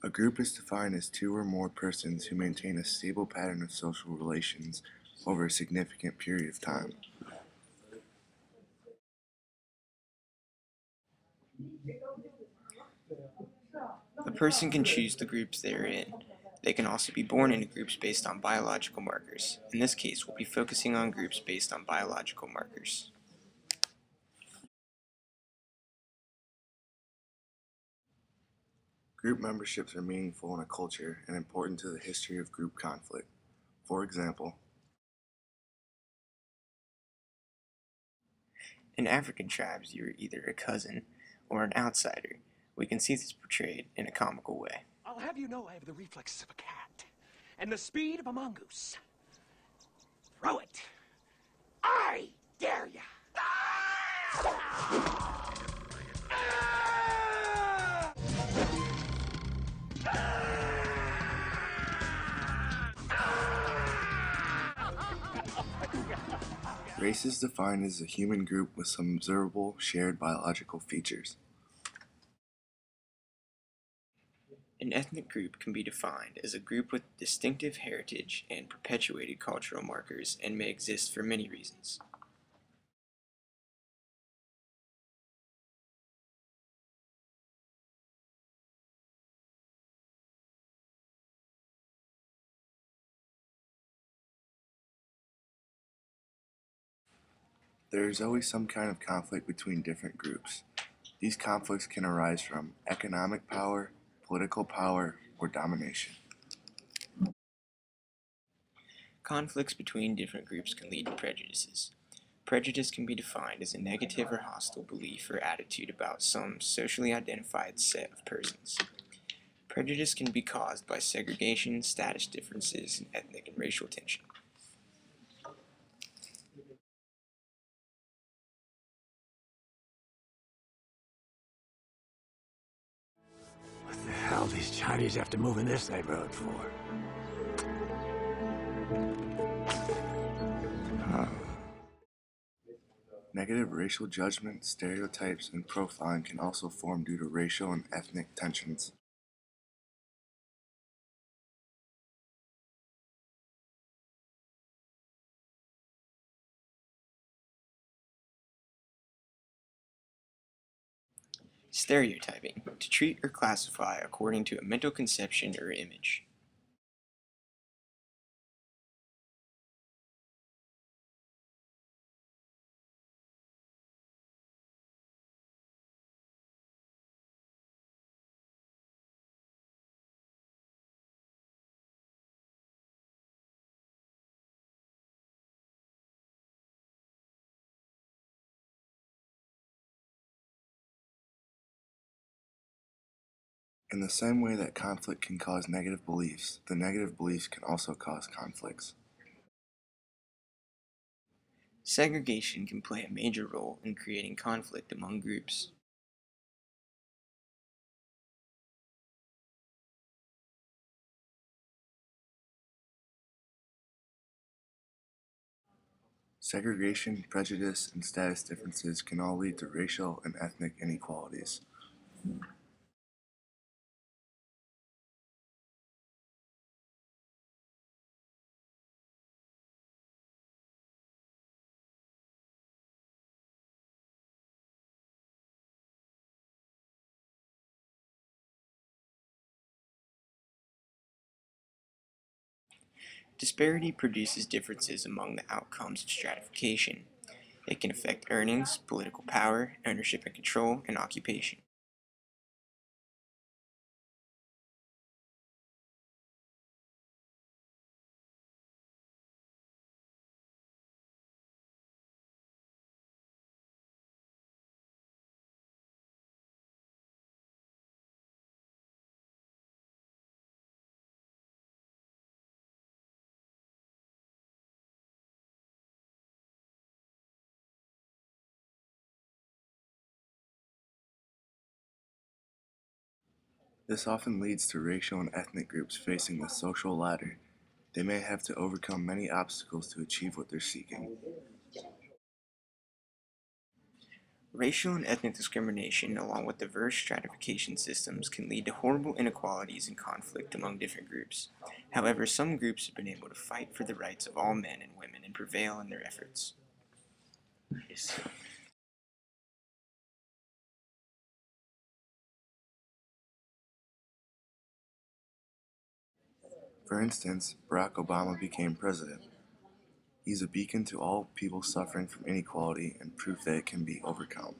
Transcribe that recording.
A group is defined as two or more persons who maintain a stable pattern of social relations over a significant period of time. A person can choose the groups they are in. They can also be born into groups based on biological markers. In this case, we'll be focusing on groups based on biological markers. Group memberships are meaningful in a culture and important to the history of group conflict. For example, In African tribes, you are either a cousin or an outsider. We can see this portrayed in a comical way. I'll have you know I have the reflexes of a cat and the speed of a mongoose. Throw it. I dare ya. race is defined as a human group with some observable shared biological features. An ethnic group can be defined as a group with distinctive heritage and perpetuated cultural markers and may exist for many reasons. There is always some kind of conflict between different groups. These conflicts can arise from economic power, political power, or domination. Conflicts between different groups can lead to prejudices. Prejudice can be defined as a negative or hostile belief or attitude about some socially identified set of persons. Prejudice can be caused by segregation, status differences, and ethnic and racial tension. What the hell these Chinese have to move in this neighborhood for? Negative racial judgment, stereotypes, and profiling can also form due to racial and ethnic tensions. Stereotyping, to treat or classify according to a mental conception or image. In the same way that conflict can cause negative beliefs, the negative beliefs can also cause conflicts. Segregation can play a major role in creating conflict among groups. Segregation, prejudice, and status differences can all lead to racial and ethnic inequalities. Disparity produces differences among the outcomes of stratification. It can affect earnings, political power, ownership and control, and occupation. This often leads to racial and ethnic groups facing the social ladder. They may have to overcome many obstacles to achieve what they're seeking. Racial and ethnic discrimination, along with diverse stratification systems, can lead to horrible inequalities and conflict among different groups. However, some groups have been able to fight for the rights of all men and women and prevail in their efforts. For instance, Barack Obama became president. He's a beacon to all people suffering from inequality and proof that it can be overcome.